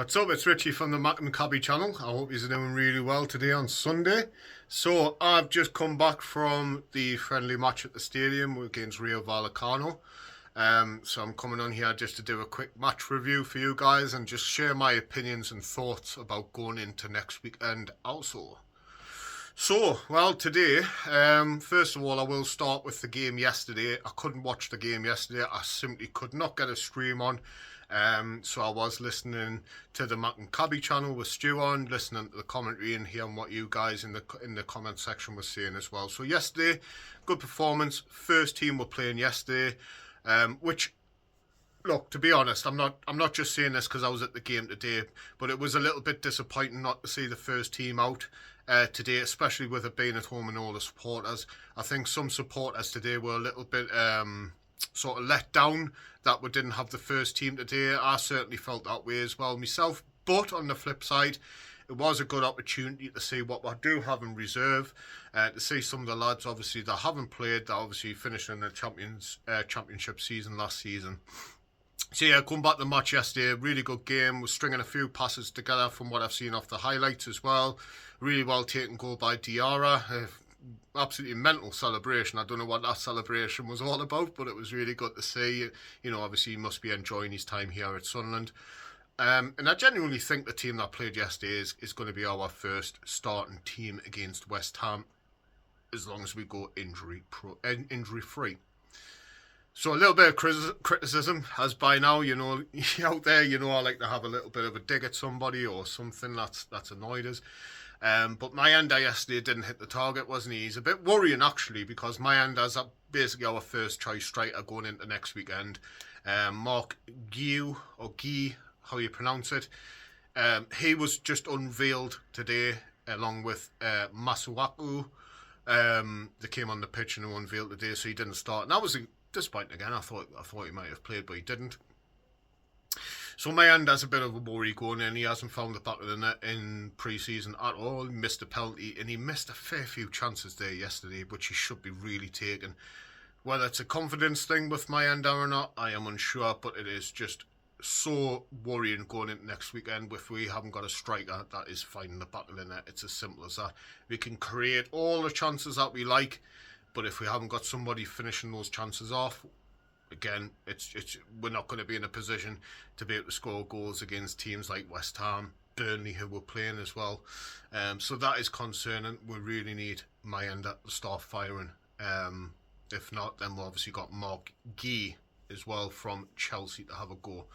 What's up? It's Richie from the MACKEM CABBIE channel. I hope you're doing really well today on Sunday. So I've just come back from the friendly match at the stadium against Rio Vallecano. So I'm coming on here just to do a quick match review for you guys and just share my opinions and thoughts about going into next weekend also. So, well, today, first of all, I will start with the game yesterday. I couldn't watch the game yesterday. I simply could not get a stream on. So I was listening to the MACKEM CABBIE channel with Stu on, listening to the commentary and hearing what you guys in the comment section were saying as well. So yesterday, good performance. First team were playing yesterday, which, look, to be honest, I'm not just saying this because I was at the game today, but it was a little bit disappointing not to see the first team out today, especially with it being at home and all the supporters. I think some supporters today were a little bit sort of let down that we didn't have the first team today. I certainly felt that way as well myself, but on the flip side, it was a good opportunity to see what we do have in reserve, to see some of the lads obviously that haven't played, that obviously finished in the championship season last season. So yeah, going back to the match yesterday, really good game. We're stringing a few passes together from what I've seen off the highlights as well. Really well taken goal by Diarra. Absolutely mental celebration. I don't know what that celebration was all about, but it was really good to see. You know, obviously he must be enjoying his time here at Sunderland. And I genuinely think the team that played yesterday is going to be our first starting team against West Ham, as long as we go injury-free. So a little bit of criticism, as by now, you know, out there, you know, I like to have a little bit of a dig at somebody or something that's annoyed us. But Mayanda yesterday didn't hit the target, wasn't he? He's a bit worrying, actually, because Mayanda's basically our first choice striker going into next weekend. Mark Guy, or Guy, how you pronounce it, he was just unveiled today, along with Masuaku. They came on the pitch and unveiled today, so he didn't start. And that was disappointing again. I thought he might have played, but he didn't. So Mayanda's a bit of a worry going in. He hasn't found the back of the net in pre-season at all. He missed a penalty and he missed a fair few chances there yesterday, which he should be really taking. Whether it's a confidence thing with Mayanda or not, I am unsure, but it is just so worrying going into next weekend if we haven't got a striker that is finding the back of the net. It's as simple as that. We can create all the chances that we like, but if we haven't got somebody finishing those chances off, again, we're not going to be in a position to be able to score goals against teams like West Ham, Burnley, who we're playing as well. So that is concerning. We really need Mayanda to start firing. If not, then we've obviously got Mark Guy as well from Chelsea to have a go.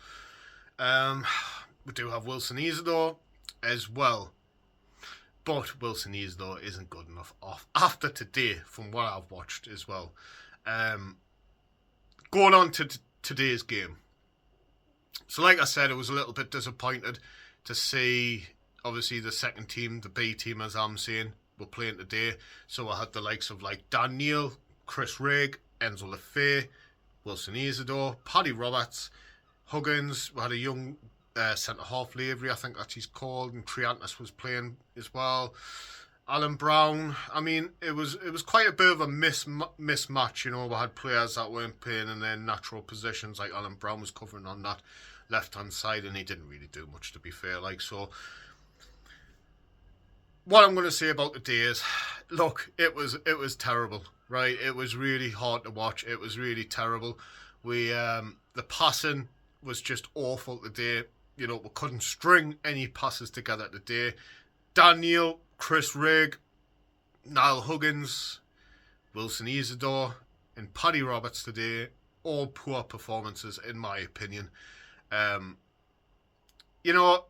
We do have Wilson Isidore as well. But Wilson Isidore isn't good enough after today, from what I've watched as well. Going on to today's game. So like I said, I was a little bit disappointed to see, obviously, the second team, the B team as I'm saying, were playing today. So I had the likes of like Dan Neil, Chris Rigg, Enzo Lefebvre, Wilson Isidore, Paddy Roberts, Huggins. We had a young centre-half, Lavery, I think that's he's called, and Triantis was playing as well. Alan Brown, I mean, it was quite a bit of a mismatch, you know. We had players that weren't playing in their natural positions, like Alan Brown was covering on that left-hand side, and he didn't really do much, to be fair. Like, so, what I'm going to say about the day is, look, it was terrible, right? It was really hard to watch. It was really terrible. The passing was just awful today. You know, we couldn't string any passes together today. Daniel, Chris Rigg, Niall Huggins, Wilson Isidore, and Paddy Roberts today, all poor performances in my opinion. You know,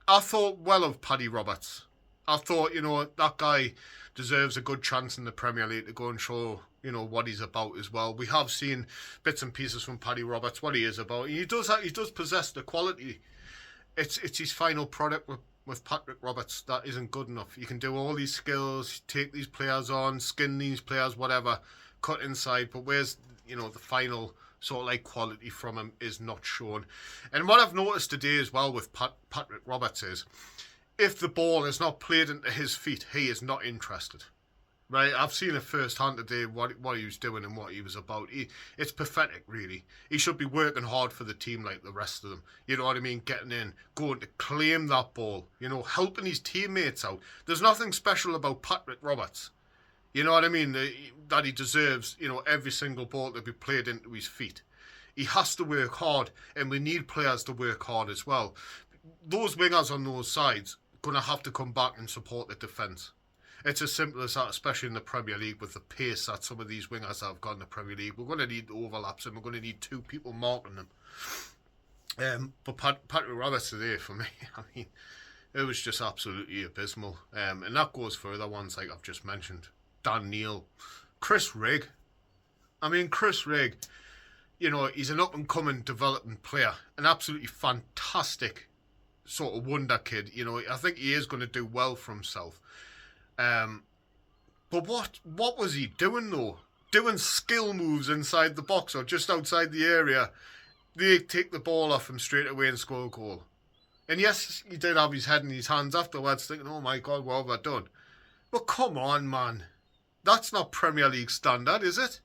I thought well of Paddy Roberts. I thought, you know, that guy deserves a good chance in the Premier League to go and show, you know, what he's about as well. We have seen bits and pieces from Paddy Roberts, what he is about. He does possess the quality. It's his final product with Patrick Roberts that isn't good enough. You can do all these skills, take these players on, skin these players, whatever, cut inside, but where's, you know, the final sort of like quality from him is not shown. And what I've noticed today as well with Patrick Roberts is, if the ball is not played into his feet, he is not interested. right? I've seen it firsthand today, what he was doing and what he was about. It's pathetic, really. He should be working hard for the team like the rest of them. You know what I mean? Getting in, going to claim that ball, helping his teammates out. There's nothing special about Patrick Roberts. You know what I mean? That he deserves, every single ball to be played into his feet. He has to work hard, and we need players to work hard as well. Those wingers on those sides are going to have to come back and support the defence. It's as simple as that, especially in the Premier League with the pace that some of these wingers have got in the Premier League. We're going to need overlaps and we're going to need two people marking them. But Patrick Roberts today, for me, I mean, it was just absolutely abysmal. And that goes for other ones like I've just mentioned. Dan Neil, Chris Rigg. I mean, Chris Rigg, he's an up-and-coming developing player. An absolutely fantastic sort of wonder kid. I think he is going to do well for himself. But what was he doing though? Doing skill moves inside the box or just outside the area. They take the ball off him straight away and score a goal. And yes, he did have his head in his hands afterwards thinking, oh my God, what have I done? But come on, man. That's not Premier League standard, is it?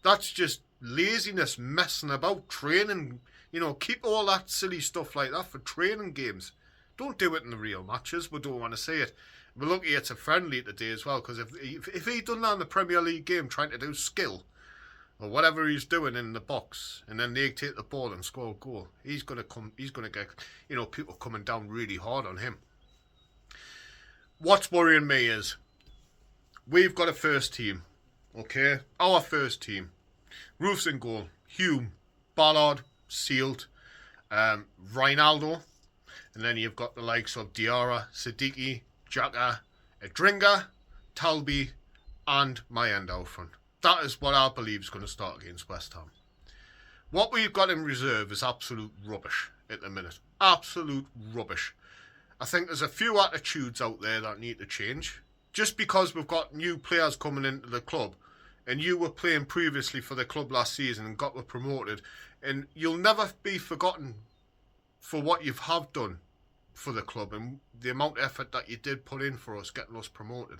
That's just laziness, messing about, training. Keep all that silly stuff like that for training games. Don't do it in the real matches. We don't want to see it. We're lucky it's a friendly today as well, because if he'd done that in the Premier League game trying to do skill or whatever he's doing in the box, and then they take the ball and score a goal, he's gonna get people coming down really hard on him. What's worrying me is we've got a first team, okay? Our first team. Roofs in goal. Hume, Ballard, Sealed, Ronaldo, and then you've got the likes of Diarra, Siddiqui, Xhaka, Edringa, Talbi, and Mayenda out front. That is what I believe is going to start against West Ham. What we've got in reserve is absolute rubbish at the minute. Absolute rubbish. I think there's a few attitudes out there that need to change. Just because we've got new players coming into the club, and you were playing previously for the club last season and got promoted, and you'll never be forgotten for what you have done for the club and the amount of effort that you did put in for us getting us promoted.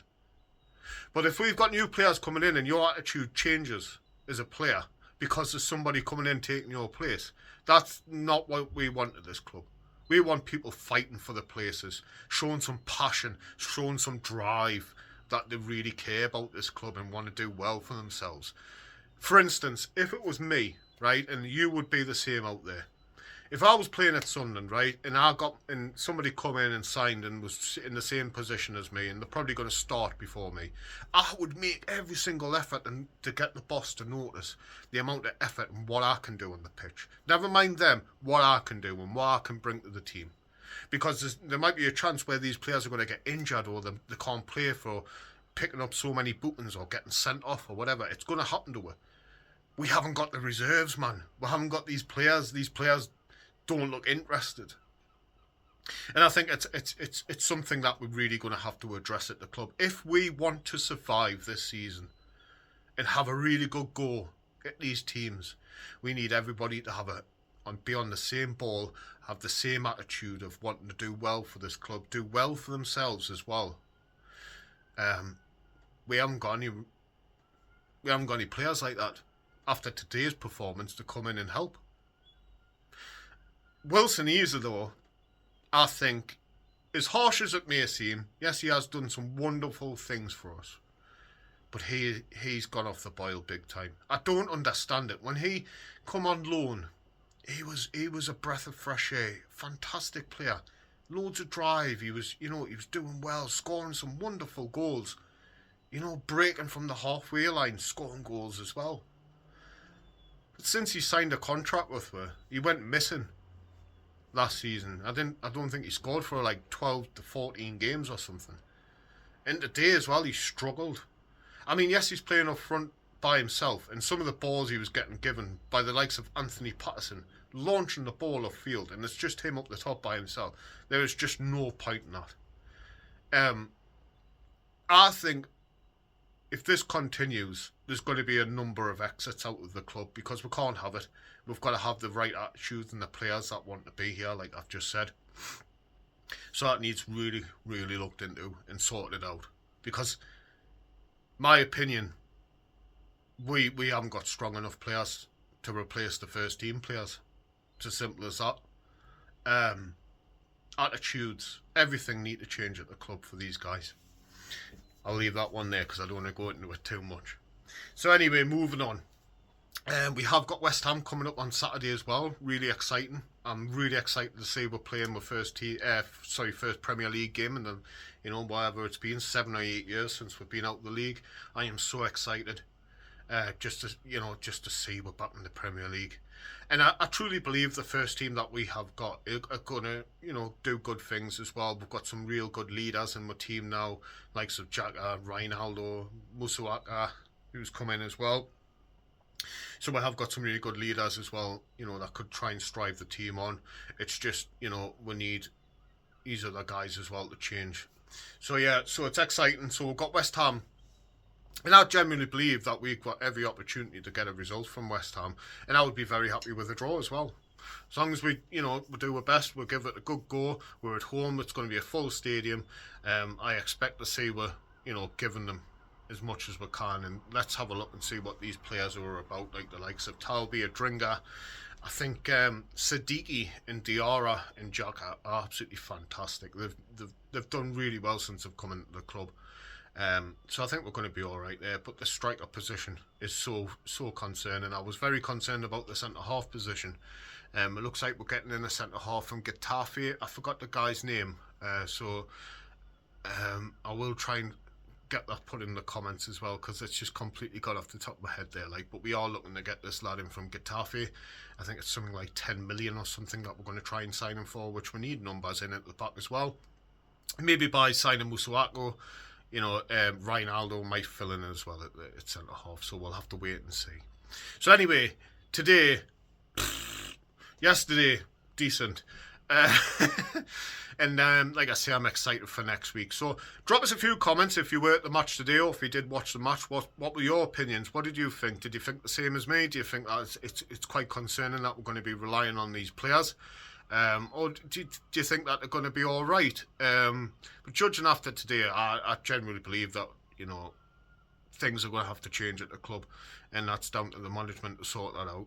But if we've got new players coming in and your attitude changes as a player because there's somebody coming in taking your place, that's not what we want at this club. We want people fighting for the places, showing some passion, showing some drive, that they really care about this club and want to do well for themselves. For instance, if it was me, right, and you would be the same out there. If I was playing at Sunderland, right, and somebody come in and signed and was in the same position as me, and they're probably going to start before me, I would make every single effort to get the boss to notice the amount of effort and what I can do on the pitch. Never mind them, what I can do and what I can bring to the team. Because there might be a chance where these players are going to get injured or they can't play for picking up so many bookings or getting sent off or whatever. It's going to happen to it. We haven't got the reserves, man. We haven't got these players. These players don't look interested. And I think it's something that we're really going to have to address at the club. If we want to survive this season and have a really good go at these teams, we need everybody to be on the same ball, have the same attitude of wanting to do well for this club, do well for themselves as well. We haven't got any players like that after today's performance to come in and help. Wilson Easer, though, I think, as harsh as it may seem, yes, he has done some wonderful things for us, but he's gone off the boil big time. I don't understand it. When he come on loan, he was a breath of fresh air. Fantastic player, loads of drive. He was doing well, scoring some wonderful goals. Breaking from the halfway line, scoring goals as well. But since he signed a contract with her, he went missing last season. I don't think he scored for like 12 to 14 games or something. And today as well, he struggled. I mean, yes, he's playing up front by himself, and some of the balls he was getting given by the likes of Anthony Patterson, launching the ball upfield, and it's just him up the top by himself. There is just no point in that. I think if this continues, there's going to be a number of exits out of the club because we can't have it. We've got to have the right attitude and the players that want to be here, like I've just said. So that needs really, really looked into and sorted out. Because my opinion, we haven't got strong enough players to replace the first team players. It's as simple as that. Attitudes, everything need to change at the club for these guys. I'll leave that one there because I don't want to go into it too much. So anyway, moving on. We have got West Ham coming up on Saturday as well. Really exciting. I'm really excited to see we're playing the first Premier League game in the, whatever it's been, 7 or 8 years since we've been out of the league. I am so excited. Just to see we're back in the Premier League. And I truly believe the first team that we have got are going to, do good things as well. We've got some real good leaders in my team now, likes of Xhaka, Ronaldo, Musuaka, who's come in as well. So we have got some really good leaders as well, that could try and strive the team on. It's just, we need these other guys as well to change. So yeah, so it's exciting. So we've got West Ham. And I genuinely believe that we've got every opportunity to get a result from West Ham. And I would be very happy with a draw as well. As long as we do our best, we'll give it a good go. We're at home. It's going to be a full stadium. I expect to see we're, giving them as much as we can. And let's have a look and see what these players are about, like the likes of Talbi, Adringa. I think Siddiqui and Diarra and Xhaka are absolutely fantastic. They've done really well since they've come into the club. So I think we're going to be all right there. But the striker position is so concerning. I was very concerned about the centre-half position. It looks like we're getting in a centre-half from Getafe. I forgot the guy's name. So I will try and get that put in the comments as well, because it's just completely got off the top of my head there. But we are looking to get this lad in from Getafe. I think it's something like 10 million or something that we're going to try and sign him for, which we need numbers in at the back as well. Maybe by signing Musuako, Ronaldo might fill in as well at centre half, so we'll have to wait and see. So anyway, yesterday, decent. And like I say, I'm excited for next week. So drop us a few comments if you were at the match today, or if you did watch the match. What were your opinions? What did you think? Did you think the same as me? Do you think that it's quite concerning that we're going to be relying on these players? Or do you think that they're going to be all right? But judging after today, I genuinely believe that, things are going to have to change at the club, and that's down to the management to sort that out.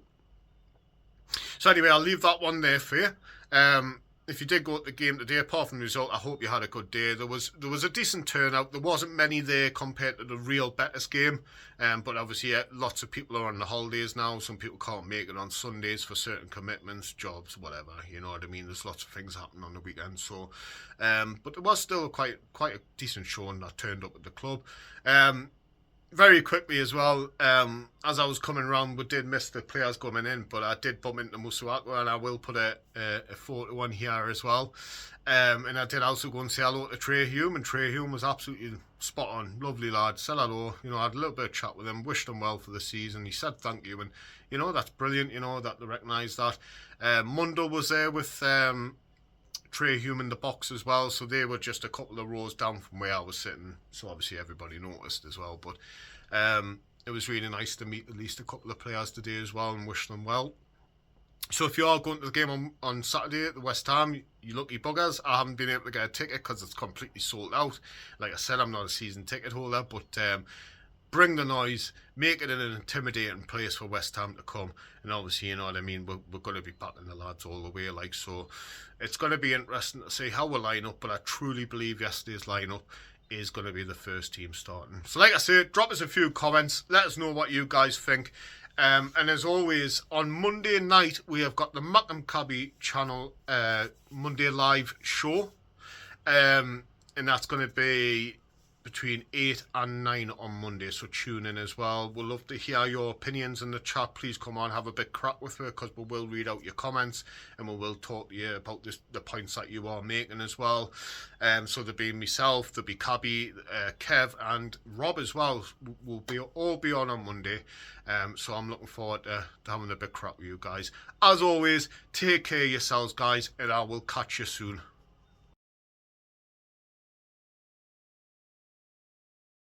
So anyway, I'll leave that one there for you. If you did go at the game today, apart from the result, I hope you had a good day. There was a decent turnout. There wasn't many there compared to the real Betis game, but obviously lots of people are on the holidays now. Some people can't make it on Sundays for certain commitments, jobs, whatever. You know what I mean? There's lots of things happening on the weekend. So, but there was still quite a decent showing that turned up at the club. Very quickly as well, as I was coming around, we did miss the players coming in, but I did bump into Musuako, and I will put a photo on here as well. And I did also go and say hello to Trey Hume, and Trey Hume was absolutely spot on. Lovely lad, said hello, I had a little bit of chat with him, wished him well for the season. He said thank you, and that's brilliant, that they recognise that. Mundo was there with Trey Hume in the box as well, so they were just a couple of rows down from where I was sitting, so obviously everybody noticed as well. But it was really nice to meet at least a couple of players today as well and wish them well. So if you are going to the game on Saturday at the West Ham, you lucky buggers. I haven't been able to get a ticket because it's completely sold out. Like I said, I'm not a season ticket holder, but bring the noise, make it an intimidating place for West Ham to come, and obviously, you know what I mean, we're going to be backing the lads all the way, so it's going to be interesting to see how we line up, but I truly believe yesterday's lineup is going to be the first team starting. So like I said, drop us a few comments, let us know what you guys think, and as always, on Monday night, we have got the MACKEM CABBIE channel Monday live show, and that's going to be between 8 and 9 on Monday, so tune in as well. We'll love to hear your opinions in the chat. Please come on, have a big crack with her, because we will read out your comments and we will talk to you about the points that you are making as well. So there'll be myself, there'll be CABBIE, Kev and Rob as well. We'll all be on Monday, so I'm looking forward to having a big crack with you guys. As always, take care of yourselves, guys, and I will catch you soon.